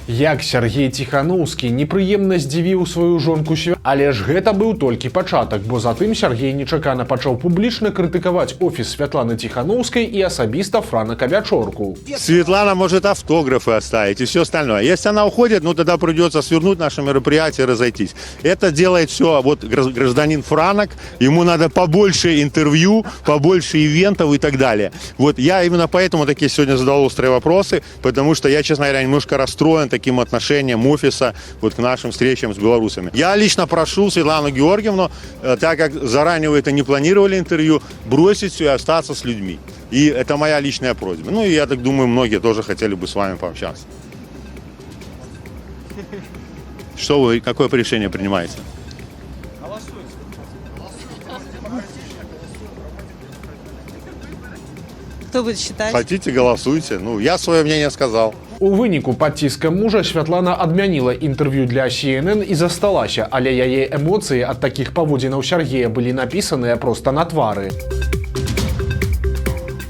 Як Сергей Тихановскі непрыемна здзівіў сваю жонку Святлану. Але ж гэта быў толькі пачатак, бо затым Сергей нечакана пачаў публічна крытыкаваць офіс Святланы Тихановскай і асабіста Франака Вячорку. Светлана может автографы оставить и все остальное. Если она уходит, ну тогда придется свернуть наше мероприятие и разойтись. Это делает все вот гражданин Франак. Ему надо побольше интервью, побольше ивентов и так далее. Вот я именно поэтому такие сегодня задал острые вопросы, потому что я, честно говоря, немножко расстроен таким отношением офиса вот к нашим встречам с белорусами. Я лично прошу Светлану Георгиевну, так как заранее вы это не планировали интервью, бросить все и остаться с людьми. И это моя личная просьба. Ну и я так думаю, многие тоже хотели бы с вами пообщаться. Что вы, какое решение принимаете? Кто будет считать? Хотите, голосуйте. Ну, я свое мнение сказал. У выніку пад ціскам мужа Святлана адмяніла інтэрв'ю для CNN і засталася, але яе эмоцыі ад такіх паводзінаў Сергея былі напісаныя проста на твары.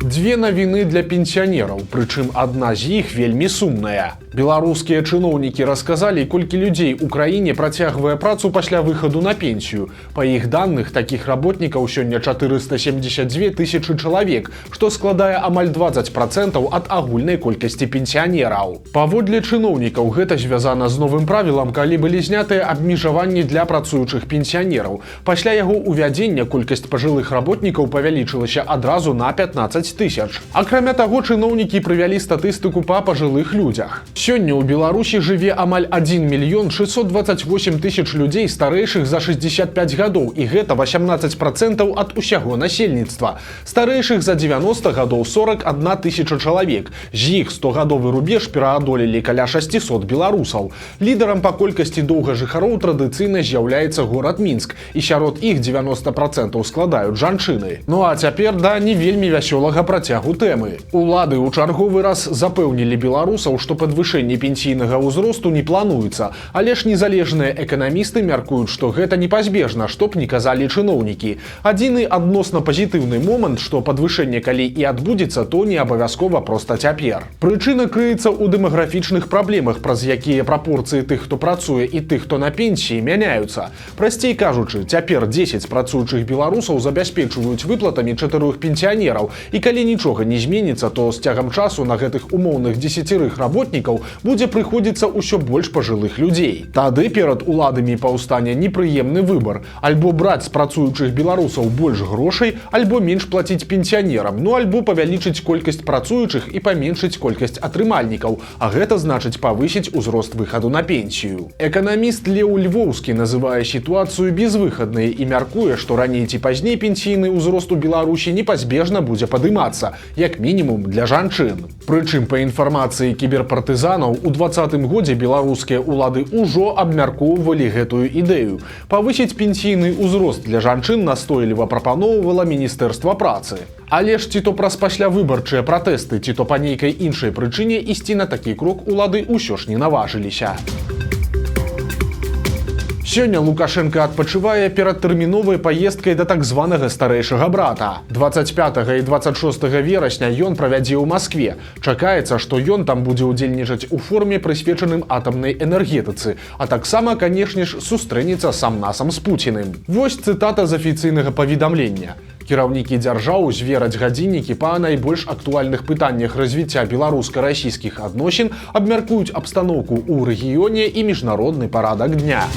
Две навіны для пенсіянераў, прычым адна з іх вельмі сумная. Беларускія чыноўнікі расказалі, колькі людзей у краіне працягвае працу пасля выхаду на пенсію. Па іх даных, такіх работнікаў сёння 472 тысячы чалавек, што складае амаль 20% ад агульнай колькасці пенсіянераў. Паводле чыноўнікаў гэта звязана з новым правілам, калі былі знятыя абмежаванні для працуючых пенсіянераў. Пасля яго ўвядзення колькасць пажылых работнікаў павялічылася адразу на 15 тысяч. Акрамя таго, чыноўнікі прывялі статыстыку па пажылых людзях. Сёння ў Беларусі жыве амаль 1 мільён 628 тысяч людзей старэйшых за 65 гадоў, і гэта 18% ад усяго насельніцтва. Старэйшых за 90 гадоў 41 тысяча чалавек. З іх 100гадовы рубеж пераадолелі каля 600 беларусаў. Лідарам па колькасці доўгажыхароў традыцыйна з'яўляецца горад Мінск, і сярод іх 90% складаюць жанчыны. Ну а цяпер да не вельмі вясёлага працягу тэмы. Улады ў чарговы раз запэўнілі беларусаў, што падвышэнне пенсійнага ўзросту не плануецца, але ж незалежныя эканамісты мяркуюць, што гэта непазбежна, што б не казалі чыноўнікі. Адзіны адносна пазітыўны момант, што падвышэнне калі і адбудзецца, то не абавязкова проста цяпер. Прычына крыецца ў дэмаграфічных праблемах, праз якія прапорцыі тых, хто працуе, і тых, хто на пенсіі, мяняюцца. Прасцей кажучы, цяпер 10 працуючых беларусаў забяспечваюць выплатамі 4 пенсіянераў, і калі нічога не зменіцца, то з цягам часу на гэтых умоўных 10 работнікаў будзе прыходзіцца ўсё больш пажылых людзей. Тады перад уладамі паўстане непрыемны выбар: альбо браць з працуючых беларусаў больш грошай, альбо менш плаціць пенсіянерам, ну альбо павялічыць колькасць працуючых і паменшыць колькасць атрымальнікаў, а гэта значыць павысіць узрост выхаду на пенсію. Эканаміст Леў Львоўскі называе сітуацыю безвыхаднай і мяркуе, што раней ці пазней пенсійны ўзрост у Беларусі непазбежна будзе падымацца, як мінімум для жанчын. Прычым, па інфармацыі кіберпартызанаў, у 2020 годзе беларускія ўлады ўжо абмяркоўвалі гэтую ідэю. Павысіць пенсійны ўзрост для жанчын настойліва прапаноўвала Міністэрства працы. Але ж ці то праз паслявыбарчыя пратэсты, ці то па нейкай іншай прычыне ісці на такі крок улады ўсё ж не наважыліся. Сёння Лукашенко адпачывае перад тэрміновай паездкай да так званага старэйшага брата. 25 і 26 верасня ён правядзе ў Маскве. Чакаецца, што ён там будзе ўдзельнічаць у форуме, прысвечаным атамнай энергетыцы, а таксама, канешне ж, сустрэнецца сам-насам з Пуціным. Вось цытата з афіцыйнага паведамлення. Кіраўнікі дзяржаў звераць гадзіннікі па найбольш актуальных пытаннях развіцця беларуска-расійскіх адносін, абмяркуюць абстаноўку ў рэгіёне і міжнародны парадак дня.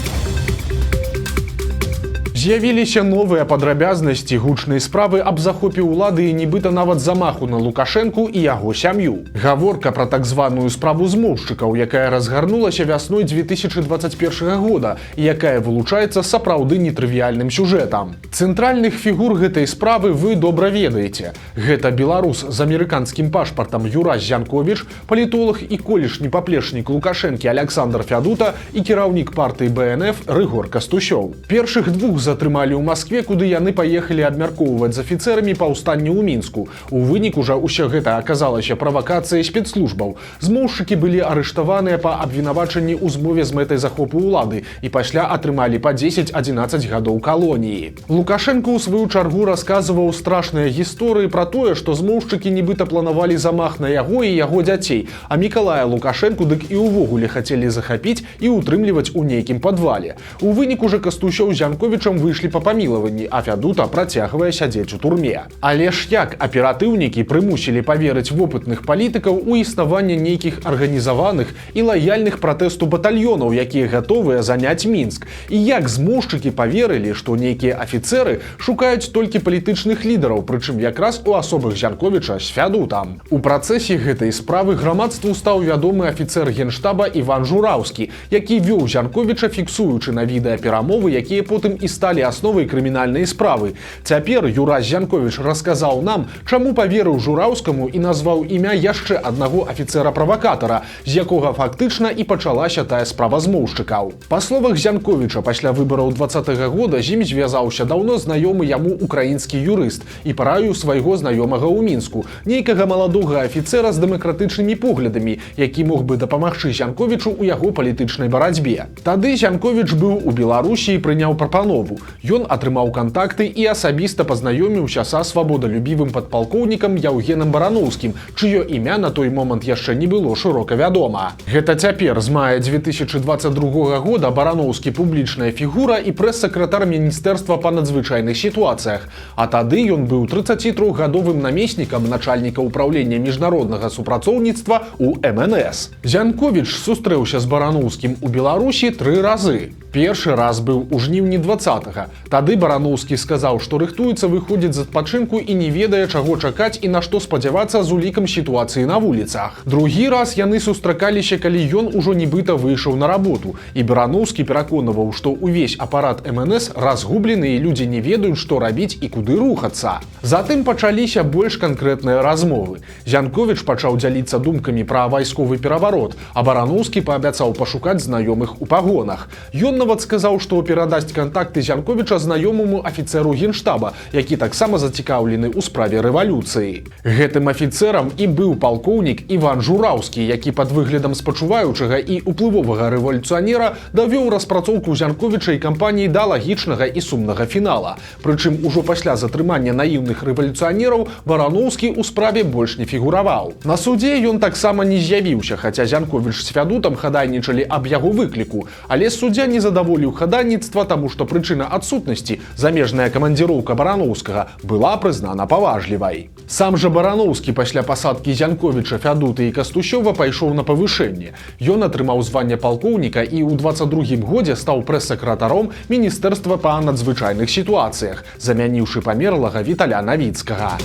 З'явіліся новыя падрабязнасці гучнай справы аб захопе ўлады і нібыта нават замаху на Лукашэнку і яго сям'ю. Гаворка пра так званую справу змоўшчыкаў, якая разгарнулася вясной 2021 года і якая вылучаецца сапраўды нетрывіяльным сюжэтам. Цэнтральных фігур гэтай справы вы добра ведаеце. Гэта беларус з амерыканскім пашпартам Юрась Зянковіч, палітолог і колішні паплечнік Лукашэнкі Аляксандр Фядута і кіраўнік партыі БНФ Рыгор Кастусёў. Першых двух затрымалі ў Маскве, куды яны паехалі абмяркоўваць з афіцэрамі паўстанне ў Мінску. У выніку жа ўсё гэта аказалася правакацыяй спецслужбаў. Змоўшчыкі былі арыштаваныя па абвінавачанні ў змове з мэтай захопу ўлады і пасля атрымалі па 10-11 гадоў калоніі. Лукашенко ў сваю чаргу расказваў страшныя гісторыі пра тое, што змоўшчыкі нібыта планавалі замах на яго і яго дзяцей, а Мікалая Лукашенку дык і ўвогуле хацелі захапіць і утрымліваць у нейкім падвале. У выніку жа Кастусёў з Янковічам выйшлі па памілаванні, а Фядута працягвае сядзець у турме. Але ж як аператыўнікі прымусілі паверыць вопытных палітыкаў у існаванне нейкіх арганізаваных і лаяльных пратэсту батальёнаў, якія гатовыя заняць Мінск? І як змоўшчыкі паверылі, што нейкія афіцэры шукаюць толькі палітычных лідараў, прычым якраз у асобах Янковіча з Фядутам. У працэсе гэтай справы грамадству стаў вядомы афіцэр Генштаба Іван Жураўскі, які вёў Янковіча, фіксуючы на відэа перамовы, якія потым і сталі асновай крымінальнай справы. Цяпер Юрась Янковіч расказаў нам, чаму паверыў Жураўскаму і назваў імя яшчэ аднаго афіцэра-правакатара, з якога фактычна і пачалася тая справа змоўшчыкаў. Па словах Янковіча, пасля выбараў 2020 года з ім звязаўся даўно знаёмы яму украінскі юрыст і параіў свайго знаёмага ў Мінску, нейкага маладога афіцэра з дэмакратычнымі поглядамі, які мог бы дапамагчы Янковічу ў яго палітычнай барацьбе. Тады Янковіч быў у Беларусі і прыняў прапанову. Ён атрымаў кантакты і асабіста пазнаёміўся са свабодалюбівым падпалкоўнікам Яўгенам Бараноўскім, чыё імя на той момант яшчэ не было шырока вядома. Гэта цяпер, з мая 2022 года, Бараноўскі публічная фігура і прэс-сакратар Міністэрства па надзвычайных сітуацыях. А тады ён быў 33-гадовым намеснікам начальніка ўпраўлення міжнароднага супрацоўніцтва у МНС. Янковіч сустрэўся з Бараноўскім у Беларусі 3 разы. Першы раз быў у жніўні 20-го. Тады Бараноўскі сказаў, што рыхтуецца выходзіць з адпачынку і не ведае, чаго чакаць і на што спадзявацца з улікам сітуацыі на вуліцах. Другі раз яны сустракаліся, калі ён ужо нібыта выйшаў на работу, і Бараноўскі пераконваў, што ўвесь апарат МНС разгублены і людзі не ведаюць, што рабіць і куды рухацца. Затым пачаліся больш канкрэтныя размовы. Янковіч пачаў дзяліцца думкамі пра вайсковы пераварот, а Бараноўскі паабяцаў пашукаць знаёмых у пагонах. Ён нават сказаў, што перадасць кантакты Янковіча знаёмаму афіцэру Генштаба, які таксама зацікаўлены ў справе рэвалюцыі. Гэтым афіцэрам і быў палкоўнік Іван Жураўскі, які пад выглядам спачуваючага і уплывовага рэвалюцыянера давёў распрацоўку Янковіча і кампаніі да лагічнага і сумнага фінала. Прычым ужо пасля затрымання наіўных рэвалюцыянераў Бараноўскі ў справе больш не фігураваў. На судзе ён таксама не з'явіўся, хаця Янковіч з Фядутам хадайнічалі аб яго выкліку, але суддзя не задаволіў хадайніцтва, таму што прычына адсутнасці, замежная камандзіроўка Бараноўскага, была прызнана паважлівай. Сам жа Бараноўскі пасля пасадкі Янковіча, Фядуты і Кастусёва пайшоў на павышэнне. Ён атрымаў званне палкоўніка і ў 22-м годзе стаў прэс-сакратаром Міністэрства па надзвычайных сітуацыях, замяніўшы памерлага Віталя Навіцкага.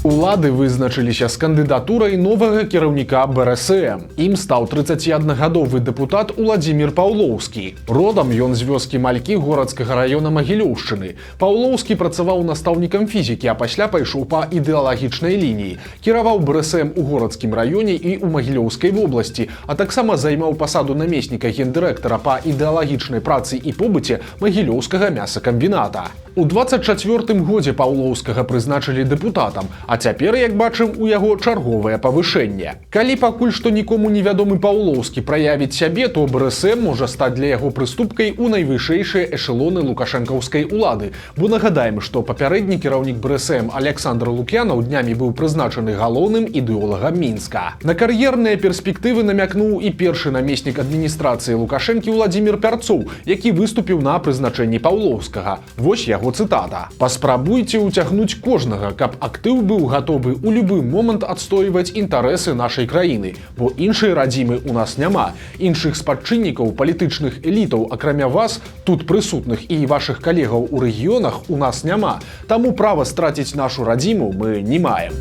Улады вызначыліся з кандыдатурай новага кіраўніка БРСМ. Ім стаў 31-гадовы дэпутат Уладзімір Паўлоўскі. Родам ён з вёскі Малькі горацкага раёна Магілёўшчыны. Паўлоўскі працаваў настаўнікам фізікі, а пасля пайшоў па ідэалагічнай лініі. Кіраваў БРСМ у горацкім раёне і ў Магілёўскай вобласці, а таксама займаў пасаду намесніка гендырэктара па ідэалагічнай працы і побыце Магілёўскага мясакамбіната. У 24-м годзе Паўлоўскага прызначылі дэпутатам, а цяпер, як бачым, у яго чарговае павышэнне. Калі пакуль што нікому невядомы Паўлоўскі праявіць сябе, то БРСМ можа стаць для яго прыступкай у найвышэйшыя эшэлоны лукашэнкаўскай улады. Бо нагадаем, што папярэдні кіраўнік БРСМ Александр Лук'янаў днямі быў прызначаны галоўным ідэолагам Мінска. На кар'ерныя перспектывы намякнуў і першы намеснік адміністрацыі Лукашэнкі Уладзімір Пярцоў, які выступіў на прызначэнні Паўлоўскага. Вось яго цытата. «Паспрабуйце ўцягнуць кожнага, каб актыў быў гатовы ў любы момант адстойваць інтарэсы нашай краіны, бо іншай радзімы ў нас няма. Іншых спадчыннікаў, палітычных элітаў, акрамя вас, тут прысутных і вашых калегаў у рэгіёнах у нас няма. Таму права страціць нашу радзіму мы не маем».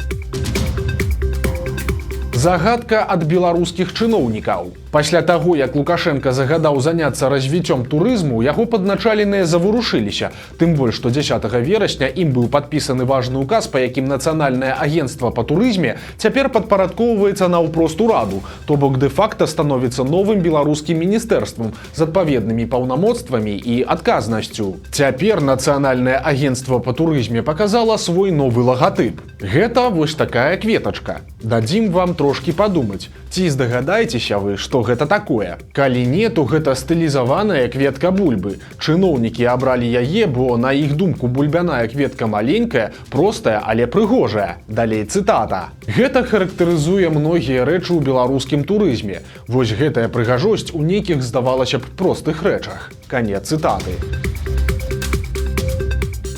Загадка ад беларускіх чыноўнікаў. Пасля таго, як Лукашенко загадаў заняцца развіццём турызму, яго падначаленыя заварушыліся. Тым больш, што 10 верасня ім быў падпісаны важны указ, па якім Нацыянальнае агенцтва па турызме цяпер падпарадкоўваецца наўпрост ураду, то бок дэ-факта становіцца новым беларускім міністэрствам з адпаведнымі паўнамоцтвамі і адказнасцю. Цяпер Нацыянальнае агенцтва па турызме паказала свой новы лагатып. Гэта вось такая кветачка. Дадзім вам трошкі падумаць. Ці здагадаецеся вы, што гэта такое? Калі не, то гэта стылізаваная кветка бульбы. Чыноўнікі абралі яе, бо на іх думку бульбяная кветка маленькая, простая, але прыгожая. Далей цытата. Гэта характарызуе многія рэчы ў беларускім турызме. Вось гэтая прыгажосць у нейкіх, здавалася б, простых рэчах. Канец цытаты.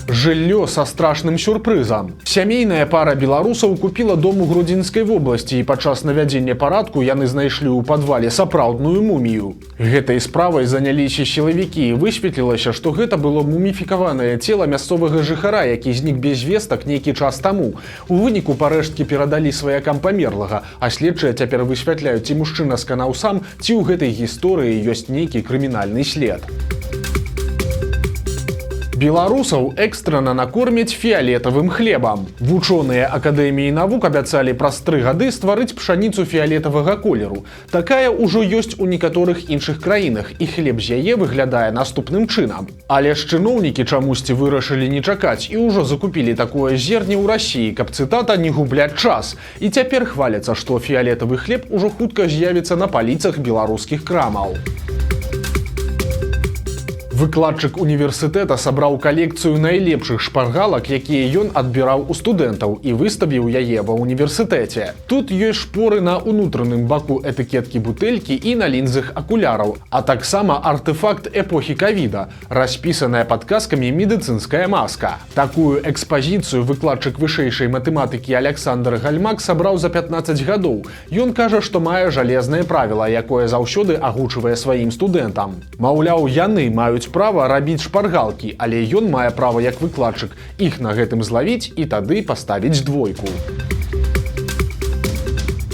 Жыллё са страшным сюрпрызам. Сямейная пара беларусаў купіла дом у Гродзенскай вобласці, і падчас навядзення парадку яны знайшлі ў падвале сапраўдную мумію. Гэтай справай заняліся сілавікі, і высветлілася, што гэта было муміфікаванае цела мясцовага жыхара, які знік без вестак нейкі час таму. У выніку парэшткі перадалі сваякам памерлага, а следчыя цяпер высвятляюць, ці мужчына сканаў сам, ці ў гэтай гісторыі ёсць нейкі крымінальны след. Беларусаў экстрана накормяць фіялетавым хлебам. Вучоныя Акадэміі навук абяцалі праз 3 гады стварыць пшаніцу фіялетавага колеру. Такая ўжо ёсць у некаторых іншых краінах, і хлеб з яе выглядае наступным чынам. Але ж чыноўнікі чамусьці вырашылі не чакаць і ўжо закупілі такое зерне ў Расіі, каб, цытата, не губляць час. І цяпер хваляцца, што фіялетавы хлеб ужо хутка з'явіцца на паліцах беларускіх крамаў. Выкладчык універсітэта сабраў калекцыю найлепшых шпаргалак, якія ён адбіраў у студэнтаў, і выставіў яе ва ўніверсітэце. Тут ёсць шпоры на ўнутраным баку этыкеткі бутэлькі і на лінзах акуляраў, а таксама артэфакт эпохі ковіда, распісаная падказкамі медыцынская маска. Такую экспазіцыю выкладчык вышэйшай матэматыкі Александр Гальмак сабраў за 15 гадоў. Ён кажа, што мае жалезнае правіла, якое заўсёды агучвае сваім студэнтам. Маўляў, яны маюць права рабіць шпаргалкі, але ён мае права як выкладчык іх на гэтым злавіць і тады паставіць 2.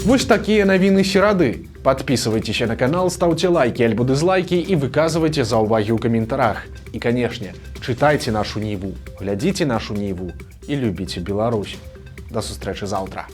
Вось такія навіны серады. Подписывайтеся на канал, ставьте лайки альбо дизлайки и выказывайте заўвагі ў каментарах. И, конечно, читайте нашу Ніву, глядзіце нашу Ніву и любите Беларусь. До сустрэчы заўтра.